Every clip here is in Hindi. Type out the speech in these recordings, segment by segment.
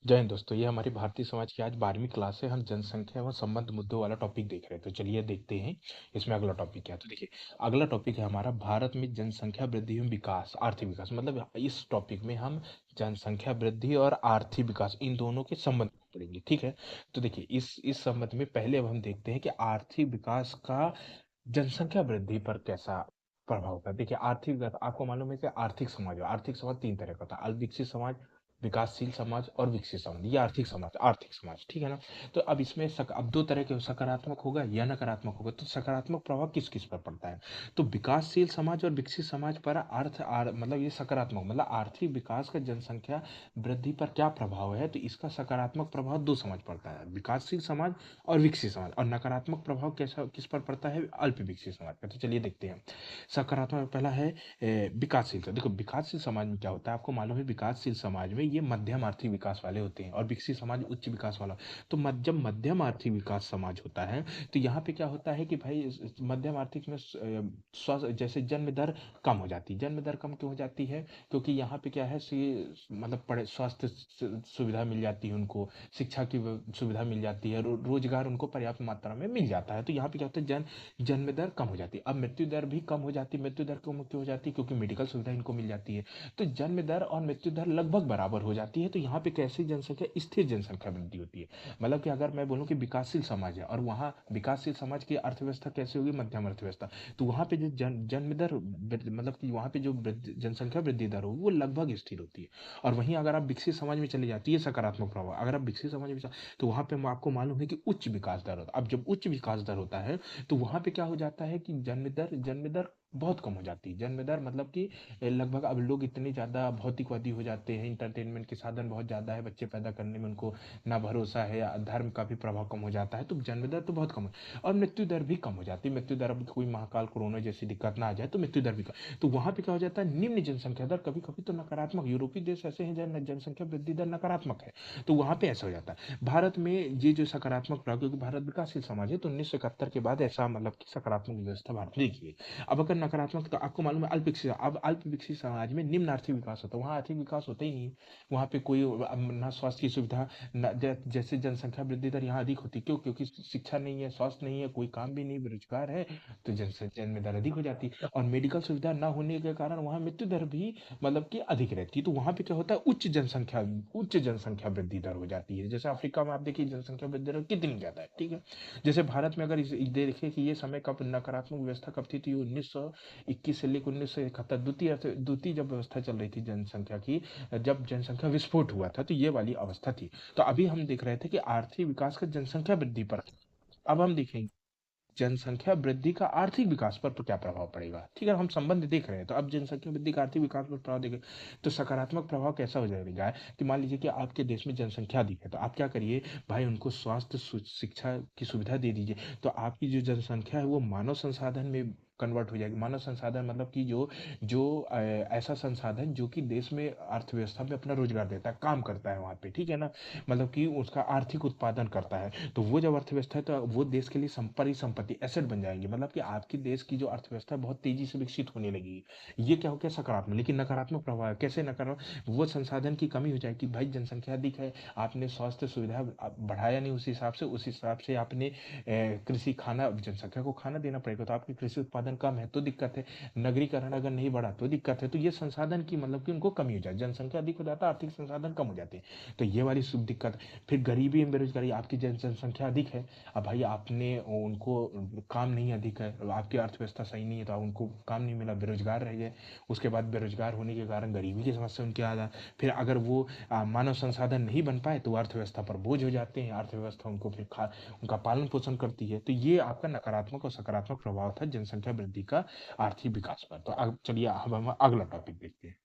जय हिंद दोस्तों, ये हमारी भारतीय समाज की आज 12वीं क्लास है। हम जनसंख्या एवं संबंध मुद्दों वाला टॉपिक देख रहे हैं। तो चलिए देखते हैं इसमें अगला टॉपिक क्या है। तो देखिए, अगला टॉपिक है हमारा भारत में जनसंख्या वृद्धि एवं विकास, आर्थिक विकास। मतलब इस टॉपिक में हम जनसंख्या वृद्धि और आर्थिक विकास इन दोनों के संबंध को पढ़ेंगे, ठीक है। तो देखिए, इस संबंध में पहले अब हम देखते हैं कि आर्थिक विकास का जनसंख्या वृद्धि पर कैसा प्रभाव होता है। देखिए, आर्थिक विकास आपको मालूम है कि आर्थिक समाज तीन तरह का होता है: अविकसित समाज, विकासशील समाज और विकसित समाज। ये आर्थिक समाज, ठीक है ना। तो अब इसमें अब दो तरह के, सकारात्मक होगा या नकारात्मक होगा। तो सकारात्मक प्रभाव किस किस पर पड़ता है? तो विकासशील समाज और विकसित समाज पर मतलब ये सकारात्मक, मतलब आर्थिक विकास का जनसंख्या वृद्धि पर क्या प्रभाव है। तो इसका सकारात्मक प्रभाव दो समाज पड़ता है: विकासशील समाज और विकसित समाज। और नकारात्मक प्रभाव कैसा किस पर पड़ता है? अल्प विकसित समाज पर। तो चलिए देखते हैं। सकारात्मक पहला है विकासशील। तो देखो, विकासशील समाज में क्या होता है, आपको मालूम है विकासशील समाज में ये मध्यम आर्थिक विकास वाले होते हैं और विकसित समाज उच्च विकास वाला। तो जब मध्यम आर्थिक विकास समाज होता है, तो यहाँ पे क्या होता है कि भाई मध्यम आर्थिक में स्वास्थ्य जैसे जन्म दर कम हो जाती है। जन्म दर कम क्यों हो जाती है? क्योंकि यहाँ पे क्या है मतलब पढ़े स्वास्थ्य सुविधा मिल जाती है उनको, शिक्षा की सुविधा मिल जाती है, रोजगार उनको पर्याप्त मात्रा में मिल जाता है। तो यहाँ पे क्या होता है, जन्म दर कम हो जाती है। अब मृत्यु दर भी कम हो जाती है। मृत्यु दर कम क्यों हो जाती है? क्योंकि मेडिकल सुविधा इनको मिल जाती है। तो जन्म दर और मृत्यु दर लगभग बराबर हो जाती है। तो यहाँ पे कैसी जनसंख्या, स्थिर जनसंख्या वृद्धि होती है। मतलब कि अगर मैं बोलूँ कि विकासशील समाज है और वहाँ विकासशील समाज की अर्थव्यवस्था कैसी होगी? मध्यम अर्थव्यवस्था। तो वहाँ पे जो जन्म दर मतलब कि वहाँ पे जो जनसंख्या वृद्धि दर होगी वो लगभग स्थिर होती है। और वहीं अगर आप विकसित समाज में चले जाती है, सकारात्मक प्रभाव, अगर आप विकसित समाज में तो वहाँ पे आपको मालूम है कि उच्च विकास दर होता है। अब जब उच्च विकास दर होता है, तो वहाँ पे क्या हो जाता है कि जन्म दर बहुत कम हो जाती है। जन्म दर मतलब कि लगभग अब लोग इतने ज़्यादा भौतिकवादी हो जाते हैं, इंटरटेनमेंट के साधन बहुत ज़्यादा है, बच्चे पैदा करने में उनको ना भरोसा है, या धर्म का भी प्रभाव कम हो जाता है। तो जन्म दर तो बहुत कम है और मृत्यु दर भी कम हो जाती है। मृत्यु दर, अब कोई महाकाल कोरोना जैसी दिक्कत ना आ जाए तो मृत्यु दर भी कम। तो वहाँ पे क्या हो जाता है, निम्न जनसंख्या दर, कभी कभी तो नकारात्मक। यूरोपीय देश ऐसे हैं जहाँ जनसंख्या वृद्धि दर नकारात्मक है, तो वहाँ पे ऐसा हो जाता है। भारत में ये जो सकारात्मक प्रभाव, क्योंकि भारत विकासशील समाज है, तो 1971 के बाद ऐसा मतलब कि सकारात्मक व्यवस्था भारत ने की है। अब अगर नकारात्मक, तो आपको मालूम है अल्प विकसित, अब अल्प विकसित समाज में निम्न आर्थिक विकास होता है। वहाँ आर्थिक विकास होता ही नहीं है। वहाँ पे कोई ना स्वास्थ्य की सुविधा, ना जैसे जनसंख्या वृद्धि दर यहाँ अधिक होती है। क्यों? क्योंकि शिक्षा नहीं है, स्वास्थ्य नहीं है, कोई काम भी नहीं, बेरोजगार है, तो जनसंख्या जन्म दर अधिक हो जाती है। और मेडिकल सुविधा ना होने के कारण वहाँ मृत्यु दर भी मतलब कि अधिक रहती है। तो वहाँ पे क्या होता है, उच्च जनसंख्या वृद्धि दर हो जाती है। जैसे अफ्रीका में आप देखिए जनसंख्या वृद्धि दर कितनी ज्यादा है, ठीक है। जैसे भारत में अगर देखें कि ये समय कब नकारात्मक व्यवस्था कब थी, तो ये 1921 से लेकर 1971, द्वितीय जब व्यवस्था चल रही थी जनसंख्या की, जब जनसंख्या विस्फोट हुआ था, तो ये वाली अवस्था थी। तो अभी हम देख रहे थे कि आर्थिक विकास का जनसंख्या वृद्धि पर। अब हम देखेंगे जनसंख्या वृद्धि का आर्थिक विकास पर तो क्या प्रभाव पड़ेगा, ठीक है। हम संबंध देख रहे हैं, तो अब जनसंख्या वृद्धि का आर्थिक विकास पर प्रभाव देखें। तो सकारात्मक प्रभाव कैसा हो जाएगा कि मान लीजिए कि आपके देश में जनसंख्या अधिक है, तो आप क्या करिए भाई, उनको स्वास्थ्य शिक्षा की सुविधा दे दीजिए। तो आपकी जो जनसंख्या है वो मानव संसाधन में कन्वर्ट हो जाएगी। मानव संसाधन मतलब कि जो जो ऐसा संसाधन जो कि देश में अर्थव्यवस्था में अपना रोजगार देता है, काम करता है वहाँ पे, ठीक है ना। मतलब कि उसका आर्थिक उत्पादन करता है। तो वो जब अर्थव्यवस्था है, तो वो देश के लिए परिसंपत्ति, एसेट बन जाएंगे। मतलब कि आपके देश की जो अर्थव्यवस्था है बहुत तेजी से विकसित होने लगेगी। ये क्या हो गया, सकारात्मक। लेकिन नकारात्मक प्रभाव है, कैसे नकारात्मक? वो संसाधन की कमी हो जाएगी। भाई जनसंख्या अधिक है, आपने स्वास्थ्य सुविधा बढ़ाया नहीं उस हिसाब से आपने कृषि खाना, जनसंख्या को खाना देना पड़ेगा, तो आपकी कृषि उत्पादन कम है तो दिक्कत है। नगरीकरण अगर नहीं बढ़ा तो दिक्कत है। तो ये संसाधन की मतलब कि उनको कमी हो जाए, जनसंख्या अधिक हो जाता है, आर्थिक संसाधन कम हो जाते हैं। तो ये वाली शुभ दिक्कत। फिर गरीबी एवं बेरोजगारी, आपकी जनसंख्या अधिक है, अब भाई आपने उनको काम नहीं अधिक है, आपकी अर्थव्यवस्था सही नहीं है, तो उनको काम नहीं मिला, बेरोजगार रह गए। उसके बाद बेरोजगार होने के कारण गरीबी की समस्या उनके आ जाए। फिर अगर वो मानव संसाधन नहीं बन पाए तो वो अर्थव्यवस्था पर बोझ हो जाते हैं। अर्थव्यवस्था उनको फिर उनका पालन पोषण करती है। तो ये आपका नकारात्मक और सकारात्मक प्रभाव था जनसंख्या वृद्धि का आर्थिक विकास पर। तो अब चलिए अब हम अगला टॉपिक देखते हैं।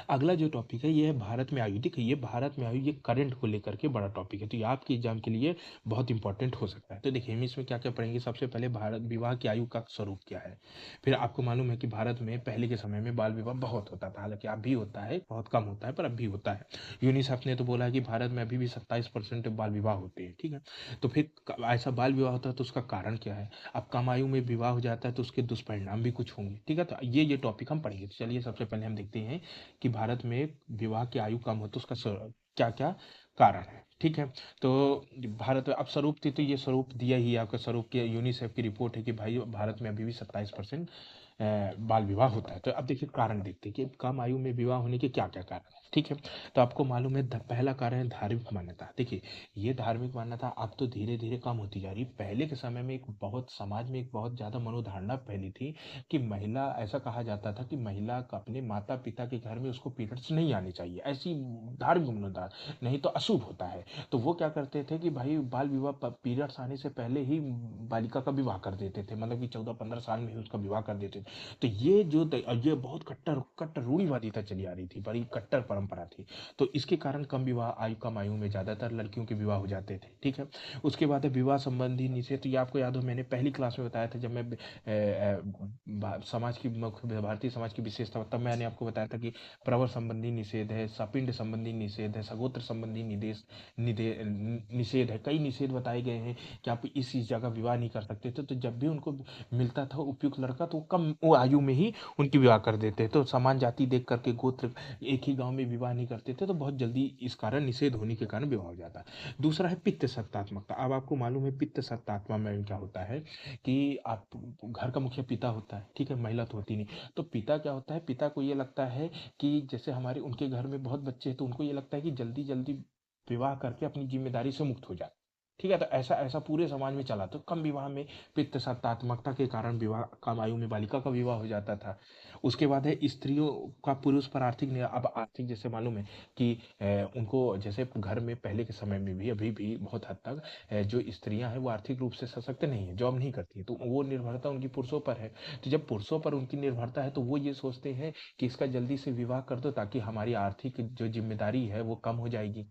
अगला जो टॉपिक है ये है भारत में आयु। देखिए, ये भारत में आयु, ये करंट को लेकर के बड़ा टॉपिक है, तो ये आपके एग्जाम के लिए बहुत इंपॉर्टेंट हो सकता है। तो देखिए, हम इसमें क्या क्या पढ़ेंगे। सबसे पहले भारत विवाह की आयु का स्वरूप क्या है। फिर आपको मालूम है कि भारत में पहले के समय में बाल विवाह बहुत होता था, हालांकि अब भी होता है, बहुत कम होता है पर अब भी होता है। यूनिसेफ ने तो बोला है कि भारत में अभी भी 27% बाल विवाह होते हैं, ठीक है। तो फिर ऐसा बाल विवाह होता है तो उसका कारण क्या है। अब कम आयु में विवाह हो जाता है तो उसके दुष्परिणाम भी कुछ होंगे, ठीक है। तो ये टॉपिक हम पढ़ेंगे। तो चलिए सबसे पहले हम देखते हैं कि भारत में विवाह की आयु कम हो तो उसका क्या-क्या कारण है, ठीक है? तो भारत में अब स्वरूप थी तो ये स्वरूप दिया ही है आपका स्वरूप की यूनिसेफ की रिपोर्ट है कि भाई भारत में अभी भी 27% बाल विवाह होता है। तो अब देखिए कारण देखते हैं कि कम आयु में विवाह होने के क्या-क्या कारण हैं, ठीक है? तो आपको मालूम है पहला कारण है धार्मिक मान्यता। देखिए, ये धार्मिक मान्यता अब तो धीरे-धीरे कम होती जा रही है। पहले के समय में एक बहुत समाज में एक बहुत ज़्यादा मनोधारणा फैली थी कि महिला ऐसा कहा जाता था कि महिला का अपने माता-पिता के घर में उसको पीरियड्स नहीं आने चाहिए। ऐसी धार्मिक मनोधारणा नहीं तो अशुभ होता है। तो वो क्या करते थे कि भाई बाल विवाह पीरियड्स आने से पहले ही बालिका का विवाह कर देते थे, मतलब कि 14-15 साल में ही उसका विवाह कर देते थे। तो ये बहुत कट्टर कट्टर रूढ़िवादिता चली आ रही थी, बड़ी कट्टर परंपरा थी। तो इसके कारण कम आयु में ज़्यादातर लड़कियों के विवाह हो जाते थे, ठीक है? उसके बाद है विवाह संबंधी निषेध। तो ये आपको याद हो मैंने पहली क्लास में बताया था जब मैं समाज की भारतीय समाज की विशेषता तब मैंने आपको बताया था कि प्रवर संबंधी निषेध है, सपिंड संबंधी निषेध है, सगोत्र संबंधी निषेध है। कई निषेध बताए गए हैं कि आप इस जगह विवाह नहीं कर सकते थे। तो जब भी उनको मिलता था उपयुक्त लड़का तो वो आयु में ही उनकी विवाह कर देते। तो समान जाति देख करके गोत्र एक ही गांव में विवाह नहीं करते थे, तो बहुत जल्दी इस कारण निषेध होने के कारण विवाह हो जाता। दूसरा है पित्त सत्तात्मकता। अब आपको मालूम है पित्त सत्तात्मा में क्या होता है कि आप घर का मुखिया पिता होता है, ठीक है? महिला तो होती नहीं। तो पिता क्या होता है, पिता को ये लगता है कि जैसे हमारे उनके घर में बहुत बच्चे हैं तो उनको ये लगता है कि जल्दी जल्दी विवाह करके अपनी जिम्मेदारी से मुक्त हो जाए, ठीक है? तो ऐसा ऐसा पूरे समाज में चला। तो कम विवाह में पित्त सत्तात्मकता के कारण विवाह कम आयु में बालिका का विवाह हो जाता था। उसके बाद है स्त्रियों का पुरुष पर अब आर्थिक जैसे मालूम है कि उनको जैसे घर में पहले के समय में भी अभी भी बहुत हद तक जो स्त्रियां हैं वो आर्थिक रूप से सशक्त नहीं है, जॉब नहीं करती है, तो वो निर्भरता उनकी पुरुषों पर है। तो जब पुरुषों पर उनकी निर्भरता है तो वो ये सोचते हैं कि इसका जल्दी से विवाह कर दो ताकि हमारी आर्थिक जो जिम्मेदारी है वो कम हो जाएगी,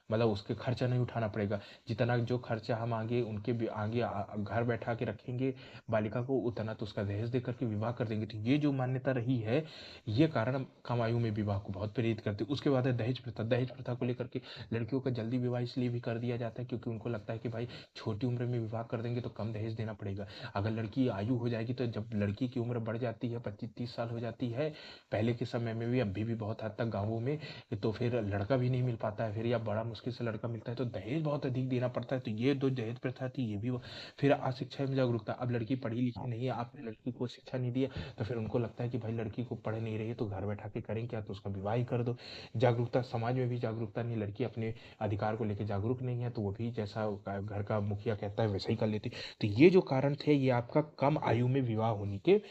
मतलब उसके खर्चा नहीं उठाना पड़ेगा। जितना जो खर्चा हम आगे घर बैठा के रखेंगे बालिका को, उतना तो उसका दहेज दे करके विवाह कर देंगे। तो ये जो मान्यता रही है, ये कारण कम आयु में विवाह को बहुत प्रेरित करती है। उसके बाद है दहेज प्रथा। दहेज प्रथा को लेकर के लड़कियों का जल्दी विवाह इसलिए भी कर दिया जाता है क्योंकि उनको लगता है कि भाई छोटी उम्र में विवाह कर देंगे तो कम दहेज देना पड़ेगा। अगर लड़की आयु हो जाएगी तो जब लड़की की उम्र बढ़ जाती है, 25-30 साल हो जाती है, पहले के समय में भी अभी भी बहुत हद तक गाँवों में, तो फिर लड़का भी नहीं मिल पाता है, फिर या बड़ा मुश्किल से लड़का मिलता है तो दहेज बहुत अधिक देना पड़ता है। तो ये दो दहेज प्रथा थी, ये भी फिर अशिक्षा में जागरूकता। अब लड़की पढ़ी लिखी नहीं है, आपने लड़की को शिक्षा नहीं दिया, तो फिर उनको लगता है कि भाई लड़की को पढ़ नहीं रही है तो घर बैठा के करें क्या, तो उसका विवाह ही कर दो। जागरूकता, समाज में भी जागरूकता नहीं, लड़की अपने अधिकार को लेकर जागरूक नहीं है तो वो भी जैसा घर का मुखिया कहता है वैसा ही कर लेती। तो ये जो कारण थे ये आपका कम आयु में विवाह होने के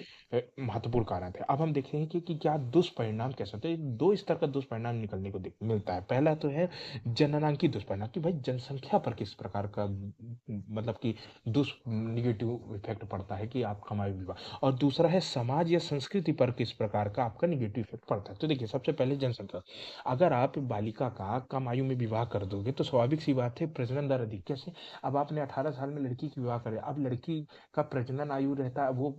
महत्वपूर्ण कारण थे। अब हम देखते हैं कि क्या दुष्परिणाम कैसे होते हैं। दो स्तर का दुष्परिणाम निकलने को मिलता है। पहला तो है जननांकी दुष्परिणाम कि भाई जनसंख्या पर किस प्रकार का मतलब कि निगेटिव इफेक्ट पड़ता है कि आप कमाई विवाह, और दूसरा है समाज या संस्कृति पर किस प्रकार का आपका निगेटिव इफेक्ट पड़ता है। तो देखिए सबसे पहले जनसंख्या। अगर आप बालिका का कम आयु में विवाह कर दोगे तो स्वाभाविक सी बात है प्रजनन दर अधिक। कैसे? अब आपने 18 साल में लड़की की विवाह करे, अब लड़की का प्रजनन आयु रहता है वो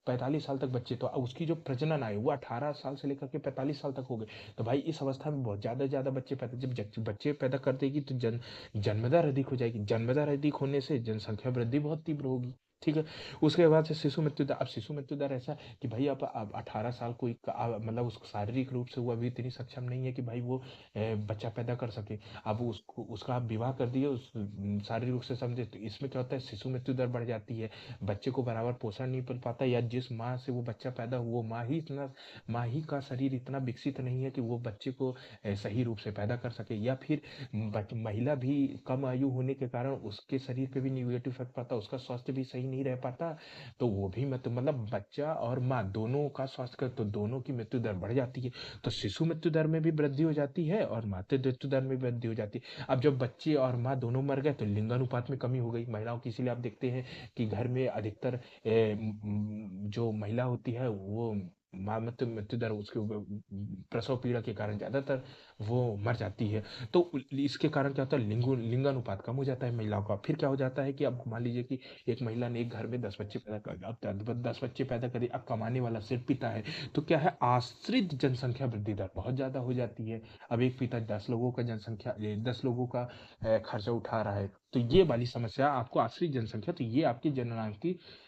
45 साल तक बच्चे, तो उसकी जो प्रजनन आयु वो 18 साल से लेकर के 45 साल तक हो गए। तो भाई इस अवस्था में बहुत ज़्यादा बच्चे पैदा, जब बच्चे पैदा कर देगी तो जन्म दर अधिक हो जाएगी। जन्म दर अधिक होने से जनसंख्या वृद्धि बहुत तीव्र होगी, ठीक है? उसके बाद से शिशु मृत्यु दर। अब शिशु मृत्यु दर ऐसा कि भाई अब 18 साल कोई मतलब उसको शारीरिक रूप से वो अभी इतनी सक्षम नहीं है कि भाई वो बच्चा पैदा कर सके। अब उसको उसका आप विवाह कर दिए उस शारीरिक रूप से समझे, तो इसमें क्या होता है शिशु मृत्यु दर बढ़ जाती है। बच्चे को बराबर पोषण नहीं मिल पाता, या जिस माँ से वो बच्चा पैदा हुआ वो माँ ही का शरीर इतना विकसित नहीं है कि वो बच्चे को सही रूप से पैदा कर सके, या फिर महिला भी कम आयु होने के कारण उसके शरीर पे भी निगेटिव इफेक्ट पड़ता है, उसका स्वास्थ्य भी सही नहीं रह पाता। तो वो भी मतलब बच्चा और माँ दोनों का स्वास्थ्य का, तो दोनों की मृत्यु दर बढ़ जाती है। तो शिशु मृत्यु दर में भी वृद्धि हो जाती है और मातृ मृत्यु दर में भी वृद्धि हो जाती है। अब जब बच्चे और माँ दोनों मर गए तो लिंगानुपात में कमी हो गई महिलाओं की। इसीलिए आप देखते हैं कि घर में अधिकतर जो महिला होती है वो माँ मृत्यु दर उसके प्रसव पीड़ा के कारण ज्यादातर वो मर जाती है। तो इसके कारण क्या होता है लिंगानुपात कम हो जाता है महिलाओं का। फिर क्या हो जाता है कि अब मान लीजिए कि एक महिला ने एक घर में 10 बच्चे पैदा कर, अब 10 बच्चे पैदा करी, अब कमाने वाला सिर्फ पिता है, तो क्या है आश्रित जनसंख्या वृद्धि दर बहुत ज्यादा हो जाती है। अब एक पिता 10 लोगों का खर्चा उठा रहा है, तो ये वाली समस्या आपको आश्रित जनसंख्या, तो ये आपकी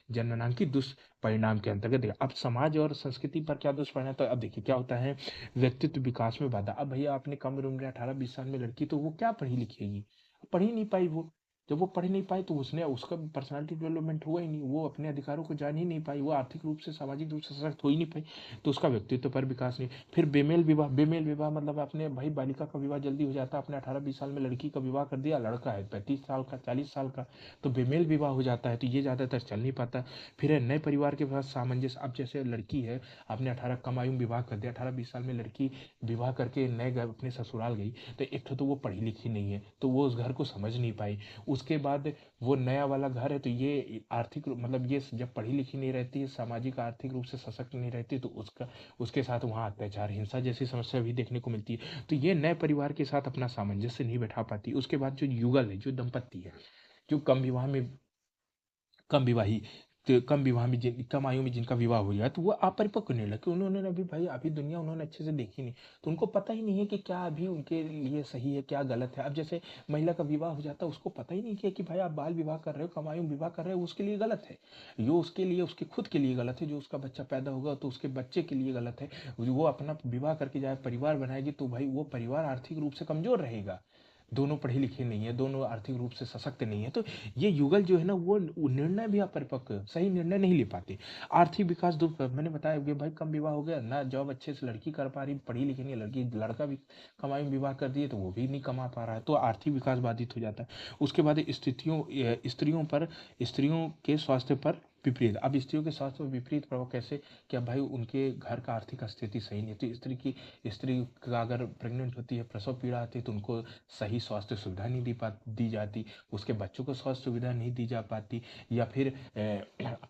जननांकी दुष्परिणाम के अंतर्गत है। अब समाज और संस्कृति पर क्या दुष्परिणाम, तो अब देखिए क्या होता है व्यक्तित्व विकास में बाधा। अब भैया अपने कम उम्र में 18-20 साल में लड़की, तो वो क्या पढ़ी लिखेगी? पढ़ ही नहीं पाई वो। जब वो पढ़ नहीं पाई तो उसने उसका पर्सनालिटी डेवलपमेंट हुआ ही नहीं, वो अपने अधिकारों को जान ही नहीं पाई, वो आर्थिक रूप से सामाजिक रूप से सशक्त हो ही नहीं पाई, तो उसका व्यक्तित्व पर विकास नहीं। फिर बेमेल विवाह मतलब अपने भाई बालिका का विवाह जल्दी हो जाता है, अपने 18-20 साल में लड़की का विवाह कर दिया, लड़का है 35 साल का 40 साल का, तो बेमेल विवाह हो जाता है, तो ये ज़्यादातर चल नहीं पाता। फिर है नए परिवार के पास सामंजस्य, अब जैसे लड़की है, आपने 18 कम आयु में विवाह कर दिया, 18-20 साल में लड़की विवाह करके नए घर अपने ससुराल गई, तो एक तो वो पढ़ी लिखी नहीं है, तो वो उस घर को समझ नहीं पाई। उसके बाद वो नया वाला घर है, तो ये आर्थिक मतलब ये जब पढ़ी लिखी नहीं रहती है, सामाजिक आर्थिक रूप से सशक्त नहीं रहती, तो उसके साथ वहाँ अत्याचार हिंसा जैसी समस्या भी देखने को मिलती है, तो ये नए परिवार के साथ अपना सामंजस्य नहीं बैठा पाती। उसके बाद जो युगल है, जो दंपत्ति है, जो कम विवाही कम विवाह में कम आयु में जिनका विवाह हो गया, तो वो अपरिपक्व नहीं लगे, उन्होंने अभी भाई अभी दुनिया उन्होंने अच्छे से देखी नहीं, तो उनको पता ही नहीं है कि क्या अभी उनके लिए सही है क्या गलत है। अब जैसे महिला का विवाह हो जाता है, उसको पता ही नहीं कि भाई आप बाल विवाह कर रहे हो, कम आयु में विवाह कर रहे हो, उसके लिए गलत है, यो उसके लिए उसके खुद के लिए गलत है, जो उसका बच्चा पैदा होगा तो उसके बच्चे के लिए गलत है। वो अपना विवाह करके जाए परिवार बनाएगी, तो भाई वो परिवार आर्थिक रूप से कमजोर रहेगा, दोनों पढ़े लिखे नहीं है, दोनों आर्थिक रूप से सशक्त नहीं है, तो ये युगल जो है ना, वो निर्णय भी अपरिपक्व सही निर्णय नहीं ले पाते। आर्थिक विकास मैंने बताया कि भाई कम विवाह हो गया ना, जॉब अच्छे से लड़की कर पा रही, पढ़ी लिखी नहीं लड़की, लड़का भी कमाई में विवाह कर दिए तो वो भी नहीं कमा पा रहा है, तो आर्थिक विकास बाधित हो जाता है। उसके बाद स्त्रियों के स्वास्थ्य पर विपरीत, अब स्त्रियों के स्वास्थ्य पर विपरीत प्रभाव कैसे? क्या भाई उनके घर का आर्थिक स्थिति सही नहीं है, तो स्त्री का अगर प्रेग्नेंट होती है, प्रसव पीड़ा आती है, तो उनको सही स्वास्थ्य सुविधा नहीं दी जाती, उसके बच्चों को स्वास्थ्य सुविधा नहीं दी जा पाती, या फिर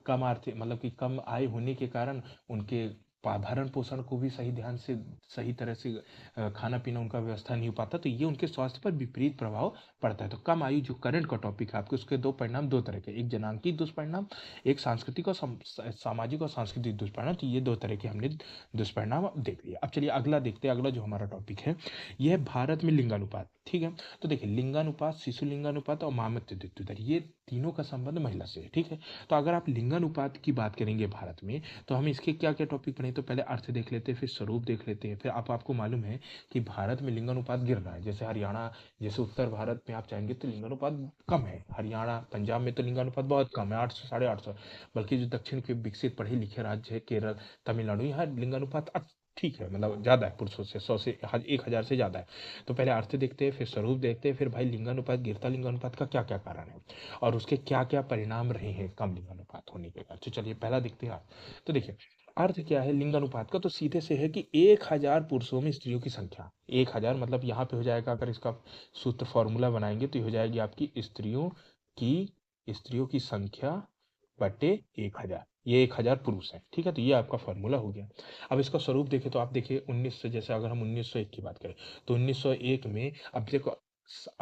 कम आर्थिक मतलब कि कम आय होने के कारण उनके भरण पोषण को भी सही ध्यान से सही तरह से खाना पीना उनका व्यवस्था नहीं हो पाता, तो ये उनके स्वास्थ्य पर विपरीत प्रभाव पड़ता है। तो कम आयु जो करंट का टॉपिक है आपके, उसके दो परिणाम दो तरह के, एक जनांकीय दुष्परिणाम, एक सांस्कृतिक और सामाजिक और सांस्कृतिक दुष्परिणाम, तो ये दो तरह के हमने दुष्परिणाम देख लिया। अब चलिए अगला देखते हैं, अगला जो हमारा टॉपिक है यह है भारत में लिंगानुपात। ठीक है, तो देखिए लिंगानुपात, शिशु लिंगानुपात और मातृत्व दर, ये तीनों का संबंध महिला से है। ठीक है, तो अगर आप लिंगानुपात की बात करेंगे भारत में, तो हम इसके क्या क्या टॉपिक पढ़े, तो पहले अर्थ देख लेते हैं, फिर स्वरूप देख लेते हैं, फिर आपको मालूम है कि भारत में लिंगानुपात गिर रहा है, जैसे हरियाणा, जैसे उत्तर भारत में आप चाहेंगे तो लिंगानुपात कम है, हरियाणा पंजाब में तो लिंगानुपात बहुत कम है, 800 850, बल्कि जो दक्षिण के विकसित पढ़े लिखे राज्य है, केरल तमिलनाडु, यहाँ लिंगानुपात ठीक है, मतलब ज़्यादा है पुरुषों से, 100 से 1000 से ज़्यादा है। तो पहले अर्थ देखते हैं, फिर स्वरूप देखते हैं, फिर भाई लिंगानुपात गिरता लिंगानुपात का क्या क्या कारण है और उसके क्या क्या परिणाम रहे हैं कम लिंगानुपात होने के बाद। तो चलिए पहला देखते हैं अर्थ। तो देखिए अर्थ क्या है लिंगानुपात का, तो सीधे से है कि 1000 पुरुषों में स्त्रियों की संख्या, 1000 मतलब यहाँ पे हो जाएगा, अगर इसका सूत्र फॉर्मूला बनाएंगे तो ये हो जाएगी आपकी स्त्रियों की संख्या बटे 1000, ये 1000 पुरुष हैं। ठीक है, तो ये आपका फॉर्मूला हो गया। अब इसका स्वरूप देखें तो आप देखिए 1900, जैसे अगर हम 1901 की बात करें तो 1901 में, अब देखो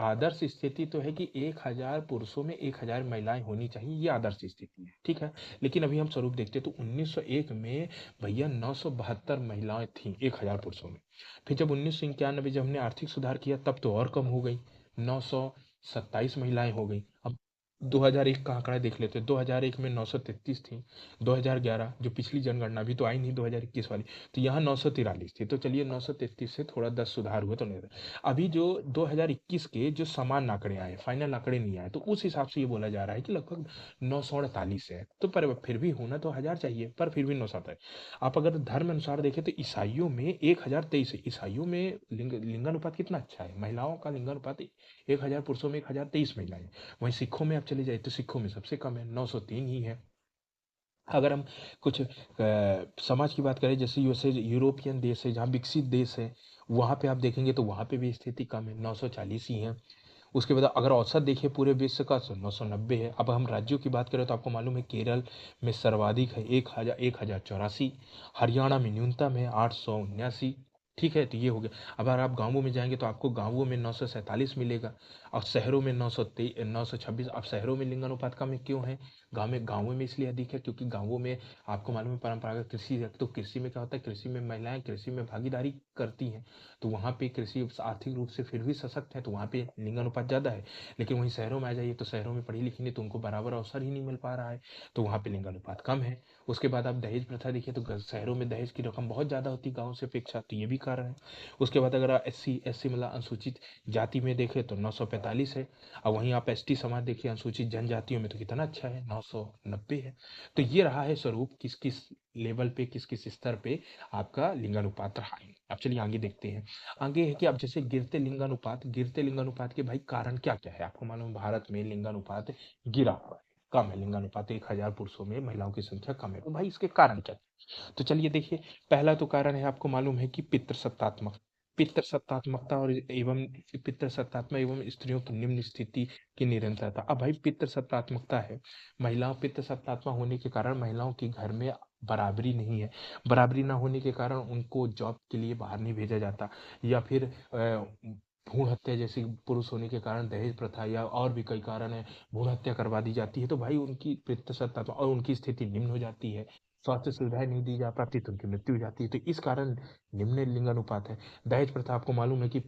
आदर्श स्थिति तो है कि 1000 पुरुषों में 1000 महिलाएं होनी चाहिए, ये आदर्श स्थिति है। ठीक है, लेकिन अभी हम स्वरूप देखते हैं तो 1901 में भैया 972 महिलाएं थी 1000 पुरुषों में। फिर जब 1991 जब हमने आर्थिक सुधार किया तब तो और कम हो गई, 927 महिलाएं हो गई। अब 2001 का आंकड़ा देख लेते हैं, 2001 में 933 थी, 2011 जो पिछली जनगणना भी तो आई नहीं 2021 वाली, तो यहाँ 943 थी, तो चलिए 933 से थोड़ा 10 सुधार हुआ तो नहीं। अभी जो 2021 के जो समान आंकड़े आए, फाइनल आंकड़े नहीं आए, तो उस हिसाब से ये बोला जा रहा है कि लगभग 948 है, तो पर फिर भी होना तो 1000 चाहिए, पर फिर भी 907 है। आप अगर धर्म अनुसार देखें तो ईसाइयों में 1023 है, ईसाइयों में लिंगानुपात कितना अच्छा है, महिलाओं का लिंगानुपात 1000 पुरुषों में 1023 महिलाएं। वहीं सिखों में आप चले जाए तो सिखों में सबसे कम है, 903 ही है। अगर हम कुछ समाज की बात करें, जैसे यूएसए यूरोपियन देश है, जहाँ विकसित देश है, वहाँ पे आप देखेंगे तो वहाँ पे भी स्थिति कम है, 940 ही है। उसके बाद अगर औसत देखिए पूरे विश्व का, 990 है। अब हम राज्यों की बात करें तो आपको मालूम है केरल में सर्वाधिक है, 1084, हरियाणा में न्यूनतम है 879। ठीक है, तो ये हो गया। अब अगर आप गांवों में जाएंगे तो आपको गांवों में 947 मिलेगा, और शहरों में 926। अब शहरों में लिंगानुपात कम क्यों है, गाँवों में इसलिए अधिक है क्योंकि गाँवों में आपको मालूम है परंपरागत कृषि है, तो कृषि में क्या होता है, कृषि में महिलाएं कृषि में भागीदारी करती हैं, तो वहाँ पे कृषि आर्थिक रूप से फिर भी सशक्त है, तो वहाँ पे लिंगानुपात ज़्यादा है। लेकिन वहीं शहरों में आ जाइए तो शहरों में पढ़ी लिखी नहीं, तो उनको बराबर अवसर ही नहीं मिल पा रहा है, तो वहाँ पे लिंगानुपात कम है। उसके बाद आप दहेज प्रथा देखिए तो शहरों में दहेज की रकम बहुत ज़्यादा होती है गाँव से अपेक्षा, तो ये भी कारण है। उसके बाद अगर आप एससी मतलब अनुसूचित जाति में देखें तो 945 है, और वहीं आप एसटी समाज देखिए अनुसूचित जनजातियों में तो कितना अच्छा है, 990 है। तो ये रहा है स्वरूप किस किस लेवल पे, किस किस स्तर पे आपका लिंगानुपात रहा है। अब चलिए आगे देखते हैं। आगे है कि अब जैसे गिरते लिंगानुपात के भाई कारण क्या क्या है। आपको मालूम है भारत में लिंगानुपात गिरा हुआ है, कम है लिंगानुपात, 1000 पुरुषों में महिलाओं की संख्या कम है। तो भाई इसके कारण क्या है? तो चलिए देखिए, पहला तो कारण है आपको मालूम है कि पितृसत्तात्मकता और एवं पितृसत्तात्मक एवं स्त्रियों की निम्न स्थिति की निरंतरता। अब भाई पितृसत्तात्मकता है, महिलाओं पितृसत्तात्मक होने के कारण महिलाओं की घर में बराबरी नहीं है। बराबरी ना होने के कारण उनको जॉब के लिए बाहर नहीं भेजा जाता, या फिर भ्रूण हत्या जैसी, पुरुष होने के कारण दहेज प्रथा या और भी कई कारण है, भ्रूण हत्या करवा दी जाती है। तो भाई उनकी पितृसत्तात्मक और उनकी स्थिति निम्न हो जाती है, स्वास्थ्य सुविधाएं नहीं दी जा पाती तो उनकी मृत्यु हो जाती है। तो इस कारण निम्न लिंगानुपात है। दहेज प्रथा आपको मालूम है कि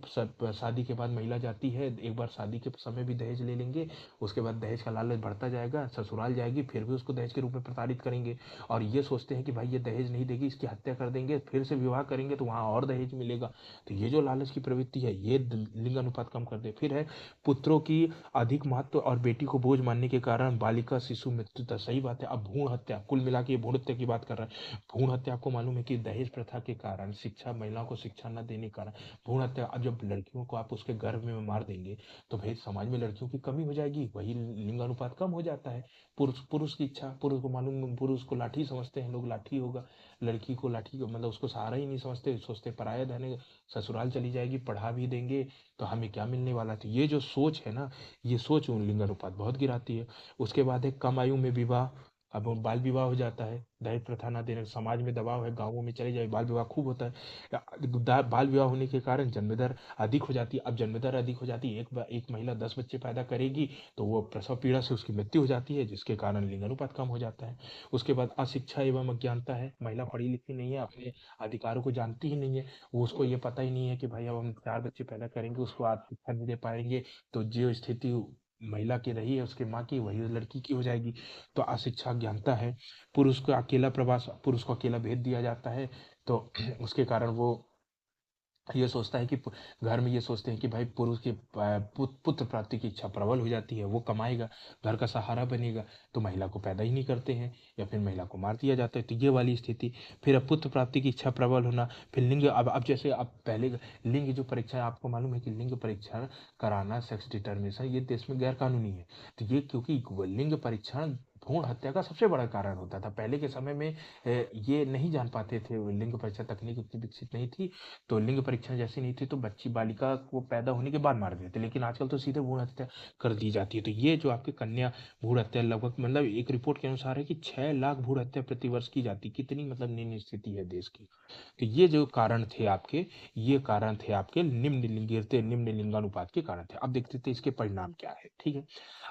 शादी के बाद महिला जाती है, एक बार शादी के समय भी दहेज ले लेंगे, उसके बाद दहेज का लालच बढ़ता जाएगा, ससुराल जाएगी फिर भी उसको दहेज के रूप में प्रताड़ित करेंगे, और ये सोचते हैं कि भाई ये दहेज नहीं देगी, इसकी हत्या कर देंगे, फिर से विवाह करेंगे तो वहाँ और दहेज मिलेगा। तो ये जो लालच की प्रवृत्ति है ये लिंगानुपात कम कर दे। फिर है पुत्रों की अधिक महत्व और बेटी को बोझ मानने के कारण बालिका शिशु मृत्यु दर। सही बात है। अब भ्रूण हत्या, कुल मिला के भ्रूण हत्या की बात कर रहा है। भ्रूण हत्या आपको मालूम है कि दहेज प्रथा के कारण, शिक्षा, महिलाओं को शिक्षा न देने के कारण भ्रूण हत्या। अब जब लड़कियों को आप उसके गर्भ में मार देंगे तो भाई समाज में लड़कियों की कमी हो जाएगी, वही लिंगानुपात कम हो जाता है। पुरुष पुरुष की इच्छा, पुरुष को मालूम, पुरुष को लाठी समझते हैं लोग, लाठी होगा, लड़की को लाठी मतलब उसको सहारा ही नहीं समझते, सोचते पराया धन है, ससुराल चली जाएगी, पढ़ा भी देंगे तो हमें क्या मिलने वाला था। ये जो सोच है ना, ये सोच लिंगानुपात बहुत गिराती है। उसके बाद है कम आयु में विवाह। अब बाल विवाह हो जाता है, दहेज प्रथा ना देने, समाज में दबाव है, गाँवों में चले जाए बाल विवाह खूब होता है। बाल विवाह होने के कारण जन्म दर अधिक हो जाती है। अब जन्म दर अधिक हो जाती है, एक महिला 10 बच्चे पैदा करेगी तो वो प्रसव पीड़ा से उसकी मृत्यु हो जाती है, जिसके कारण लिंगानुपात कम हो जाता है। उसके बाद अशिक्षा एवं अज्ञानता है, महिला पढ़ी लिखी नहीं है, अपने अधिकारों को जानती ही नहीं है, वो उसको ये पता ही नहीं है कि भाई अब हम 4 बच्चे पैदा करेंगे, उसको आज शिक्षा नहीं दे पाएंगे, तो जो स्थिति महिला की रही है उसके माँ की, वही लड़की की हो जाएगी। तो अशिक्षा ज्ञानता है। पुरुष को अकेला भेज दिया जाता है, तो उसके कारण वो ये सोचता है कि घर में ये सोचते हैं कि भाई पुरुष की पुत्र प्राप्ति की इच्छा प्रबल हो जाती है, वो कमाएगा, घर का सहारा बनेगा, तो महिला को पैदा ही नहीं करते हैं, या फिर महिला को मार दिया जाता है। तो ये वाली स्थिति। फिर अब पुत्र प्राप्ति की इच्छा प्रबल होना। फिर लिंग, अब जैसे अब पहले लिंग जो परीक्षा है, आपको मालूम है कि लिंग परीक्षण कराना, सेक्स डिटर्मिनेशन, ये देश में गैर कानूनी है। तो ये क्योंकि लिंग परीक्षण भ्रूण हत्या का सबसे बड़ा कारण होता था। पहले के समय में ये नहीं जान पाते थे, लिंग परीक्षा तकनीक उतनी विकसित नहीं थी, तो लिंग परीक्षण जैसी नहीं थी, तो बच्ची बालिका को पैदा होने के बाद मार देते। लेकिन आजकल तो सीधे भ्रूण हत्या कर दी जाती है। तो ये जो आपके कन्या भ्रूण हत्या, लगभग मतलब एक रिपोर्ट के अनुसार है कि 6 लाख भ्रूण हत्या प्रतिवर्ष की जाती। कितनी मतलब निम्न स्थिति है देश की। तो ये जो कारण थे आपके, ये कारण थे आपके गिरते निम्न लिंगानुपात के कारण थे। अब देखते थे इसके परिणाम क्या है। ठीक है,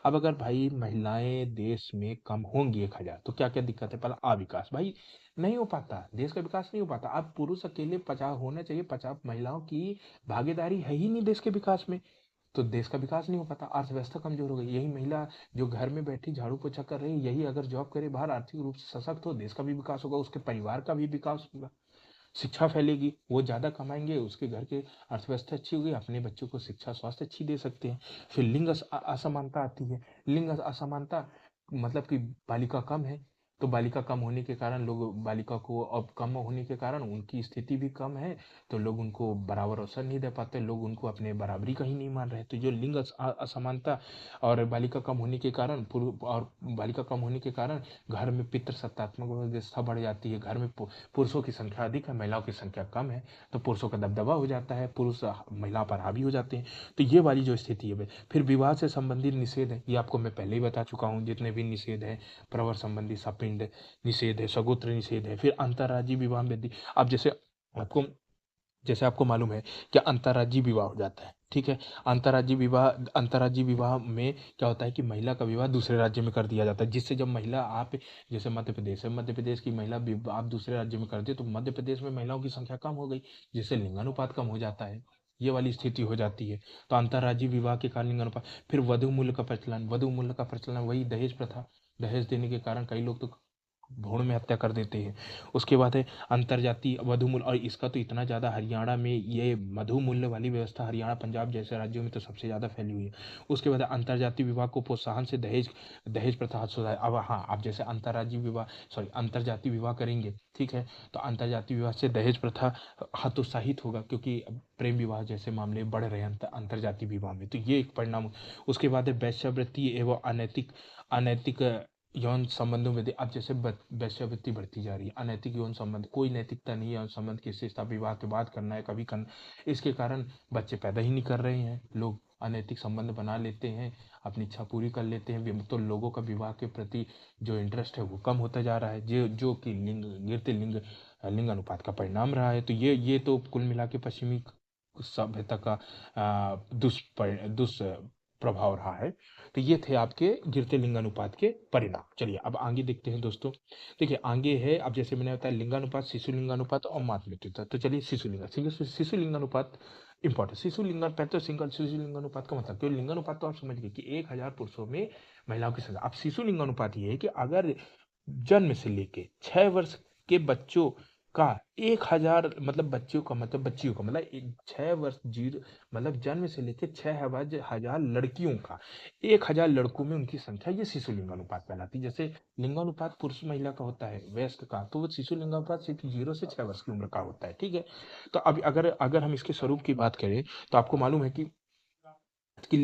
अब अगर भाई महिलाएं देश में कम होंगी 1000, तो क्या क्या दिक्कत है। पहला अविकास, भाई नहीं हो पाता, देश का विकास नहीं हो पाता। अब पुरुष अकेले 50 होना चाहिए, 50 महिलाओं की भागीदारी है ही नहीं देश के विकास में, तो देश का विकास नहीं हो पाता, अर्थव्यवस्था कमजोर हो गई। यही महिला जो घर में बैठी झाड़ू पोछा कर रही है, यही अगर जॉब करे बाहर, आर्थिक रूप से सशक्त हो, देश का भी विकास होगा, उसके परिवार का भी विकास होगा, शिक्षा फैलेगी, वो ज़्यादा कमाएंगे, उसके घर के अर्थव्यवस्था अच्छी होगी, अपने बच्चों को शिक्षा स्वास्थ्य अच्छी दे सकते हैं। फिर लिंग असमानता आती है। लिंग असमानता मतलब कि बालिका कम है, तो बालिका कम होने के कारण लोग बालिका को, अब कम होने के कारण उनकी स्थिति भी कम है, तो लोग उनको बराबर अवसर नहीं दे पाते, लोग उनको अपने बराबरी का ही नहीं मान रहे। तो जो लिंग असमानता और बालिका कम होने के कारण घर में पितृसत्तात्मक व्यवस्था बढ़ जाती है। घर में पुरुषों की संख्या अधिक है, महिलाओं की संख्या कम है, तो पुरुषों का दबदबा हो जाता है, पुरुष महिला पर हावी हो जाते हैं। तो ये वाली जो स्थिति है। फिर विवाह से संबंधित निषेध है, ये आपको मैं पहले ही बता चुका हूँ, जितने भी निषेध है, प्रवर संबंधी सपिंड निषेध है, सगोत्र निषेध है। फिर अंतर्राज्यीय विवाह में अब आपको आपको मालूम है कि अंतर्राज्यीय विवाह हो जाता है। ठीक है, अंतर्राज्यीय विवाह में क्या होता है कि महिला का विवाह दूसरे राज्य में कर दिया जाता है, जिससे जब महिला, आप जैसे मध्य प्रदेश है, मध्य प्रदेश की महिला आप दूसरे राज्य में कर दे, तो मध्य प्रदेश में महिलाओं की संख्या कम हो गई, जिससे लिंगानुपात कम हो जाता है। ये वाली स्थिति हो जाती है। तो अंतर्राज्यीय विवाह के कारण लिंगानुपात। फिर वधु मूल्य का प्रचलन, वही दहेज प्रथा, दहेज देने के कारण कई लोग तो भ्रूण में हत्या कर देते हैं। उसके बाद है अंतर्जातीय वधु मूल्य, और इसका तो इतना ज़्यादा हरियाणा में ये मधु मूल्य वाली व्यवस्था हरियाणा पंजाब जैसे राज्यों में तो सबसे ज़्यादा फैली हुई है। उसके बाद अंतर्जातीय विवाह को प्रोत्साहन से दहेज दहेज प्रथा हतोत्साहित। अब हाँ, आप जैसे अंतर्राज्यीय विवाह सॉरी अंतर्जातीय विवाह करेंगे, ठीक है, तो अंतर्जातीय विवाह से दहेज प्रथा हतोत्साहित होगा, क्योंकि अब प्रेम विवाह जैसे मामले बढ़ रहे हैं अंतर्जातीय विवाह में, तो ये एक परिणाम। उसके बाद है वेश्यावृत्ति एवं अनैतिक अनैतिक यौन संबंधों में अब जैसे वेश्यावृत्ति बढ़ती जा रही है, अनैतिक यौन संबंध, कोई नैतिकता नहीं है यौन संबंध की विशेषता, विवाह के बाद करना है कभी करना, इसके कारण बच्चे पैदा ही नहीं कर रहे हैं, लोग अनैतिक संबंध बना लेते हैं, अपनी इच्छा पूरी कर लेते हैं, तो लोगों का विवाह के प्रति जो इंटरेस्ट है वो कम होता जा रहा है, जो कि गिरते लिंग अनुपात का परिणाम रहा है। तो ये तो कुल मिला के पश्चिमी सभ्यता का दुष्प्रभाव रहा है। तो ये थे आपके गिरते लिंगानुपात के परिणाम। चलिए अब आगे देखते हैं दोस्तों। देखिए आगे है, अब जैसे मैंने बताया लिंगानुपात, शिशु लिंगानुपात और मातृ मृत्युता। तो चलिए शिशु लिंगानुपात इंपॉर्टेंट। शिशु लिंगानुपात तो सिंगल शिशु लिंगानुपात का मतलब, क्योंकि लिंगानुपात तो आप समझ गए कि 1000 पुरुषों में महिलाओं की संख्या। अब शिशु लिंगानुपात ये है कि अगर जन्म से लेके 6 वर्ष के बच्चों का 1000 मतलब बच्चियों का मतलब 6 वर्ष जीरो मतलब जन्म से लेकर 6000 लड़कियों का 1000 लड़कों में उनकी संख्या, ये शिशु लिंगानुपात कहलाती है। जैसे लिंगानुपात पुरुष महिला का होता है वयस्क का, तो वो शिशु लिंगानुपात सिर्फ 0 से 6 वर्ष की उम्र का होता है, ठीक है। तो अब अगर हम इसके स्वरूप की बात करें तो आपको मालूम है कि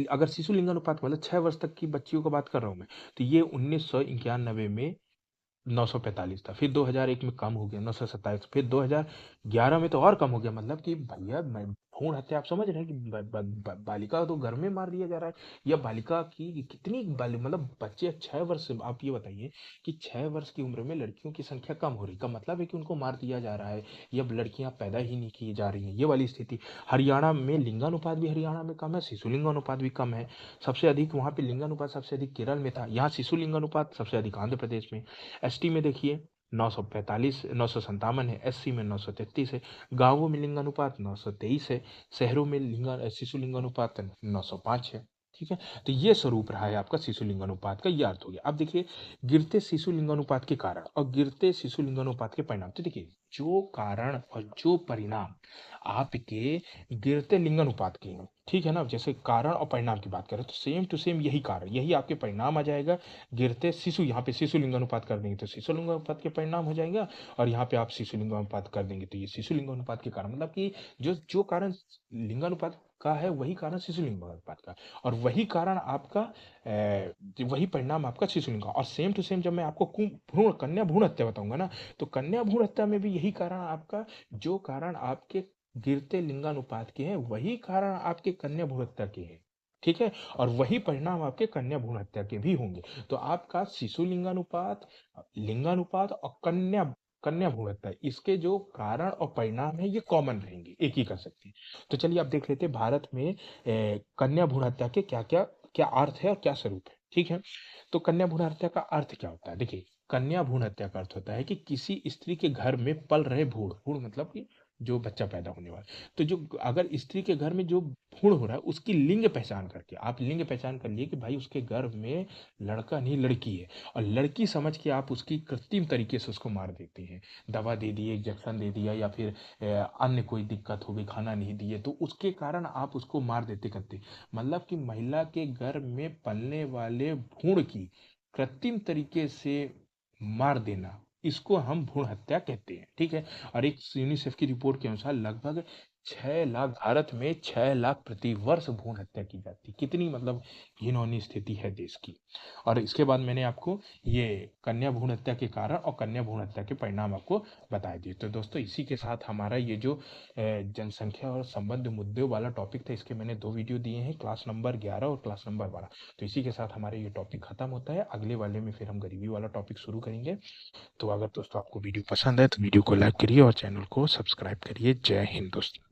अगर शिशु लिंगानुपात मतलब 6 वर्ष तक की बच्चियों का बात कर रहा हूं मैं, तो ये 1991 में 945 था, फिर 2001 में कम हो गया 927, फिर 2011 में तो और कम हो गया। मतलब कि भैया भ्रूण हत्या आप समझ रहे हैं कि बालिका तो घर में मार दिया जा रहा है, या बालिका की कितनी मतलब बच्चे 6 वर्ष से, आप ये बताइए कि 6 वर्ष की उम्र में लड़कियों की संख्या कम हो रही का मतलब है कि उनको मार दिया जा रहा है, या लड़कियां पैदा ही नहीं की जा रही हैं, ये वाली स्थिति। हरियाणा में लिंगानुपात भी हरियाणा में कम है, शिशु लिंगानुपात भी कम है। सबसे अधिक वहां पे लिंगानुपात सबसे अधिक केरल में था, यहाँ शिशु लिंगानुपात सबसे अधिक आंध्र प्रदेश में। एसटी में देखिए 945 957 है, एससी में 933 है, गांवों में लिंगानुपात 923 है, शहरों में शिशु लिंगानुपात 905 है, ठीक है। तो ये स्वरूप रहा है आपका शिशु लिंगानुपात का, ये अर्थ हो गया। अब देखिए गिरते शिशु लिंगानुपात के कारण और गिरते शिशु लिंगानुपात के परिणाम। तो देखिए जो कारण और जो परिणाम आपके गिरते लिंगानुपात के हैं, ठीक है ना, जैसे कारण और परिणाम की बात करें तो सेम टू सेम यही कारण यही आपके परिणाम आ जाएगा। गिरते शिशु, यहाँ पे शिशु लिंगानुपात कर देंगे तो शिशु लिंगानुपात के परिणाम हो जाएगा, और यहाँ पे आप शिशु लिंगानुपात कर देंगे तो ये शिशु लिंगानुपात के कारण, मतलब कि जो जो कारण लिंगानुपात का है वही कारण शिशु लिंगानुपात का, और वही कारण आपका वही परिणाम आपका शिशु लिंग का। और सेम टू सेम जब मैं आपको भ्रूण कन्या भ्रूण हत्या बताऊंगा ना, तो कन्या भ्रूण हत्या में भी यही कारण आपका, जो कारण आपके गिरते लिंगानुपात के हैं वही कारण आपके कन्या भ्रूण हत्या के हैं, ठीक है, और वही परिणाम आपके कन्या भ्रूण हत्या के भी होंगे। तो आपका शिशु लिंगानुपात लिंगानुपात और कन्या कन्या भ्रूण हत्या, इसके जो कारण और परिणाम है ये कॉमन रहेंगे, एक ही कर सकते हैं। तो चलिए अब देख लेते हैं भारत में कन्या भ्रूण हत्या के क्या क्या क्या अर्थ है और क्या स्वरूप है, ठीक है। तो कन्या भ्रूण हत्या का अर्थ क्या होता है, देखिए कन्या भ्रूण हत्या का अर्थ होता है कि किसी स्त्री के घर में पल रहे भ्रूण भ्रूण मतलब कि जो बच्चा पैदा होने वाला, तो जो अगर स्त्री के घर में जो भ्रूण हो रहा है उसकी लिंग पहचान करके, आप लिंग पहचान कर लिए कि भाई उसके गर्भ में लड़का नहीं लड़की है, और लड़की समझ के आप उसकी कृत्रिम तरीके से उसको मार देते हैं, दवा दे दिए, इंजेक्शन दे दिया, या फिर अन्य कोई दिक्कत हो गई, खाना नहीं दिए, तो उसके कारण आप उसको मार देते करते, मतलब कि महिला के गर्भ में पलने वाले भ्रूण की कृत्रिम तरीके से मार देना, इसको हम भ्रूण हत्या कहते हैं, ठीक है। और एक यूनिसेफ की रिपोर्ट के अनुसार लगभग 6 लाख भारत में 6 लाख प्रति वर्ष भ्रूण हत्या की जाती है। कितनी मतलब घिनौनी स्थिति है देश की। और इसके बाद मैंने आपको ये कन्या भ्रूण हत्या के कारण और कन्या भ्रूण हत्या के परिणाम आपको बता दिए। तो दोस्तों इसी के साथ हमारा ये जो जनसंख्या और संबंध मुद्दों वाला टॉपिक था, इसके मैंने 2 वीडियो दिए हैं, क्लास नंबर 11 और क्लास नंबर 12। तो इसी के साथ हमारे ये टॉपिक खत्म होता है। अगले वाले में फिर हम गरीबी वाला टॉपिक शुरू करेंगे। तो अगर दोस्तों आपको वीडियो पसंद है तो वीडियो को लाइक करिए और चैनल को सब्सक्राइब करिए। जय हिंद दोस्तों।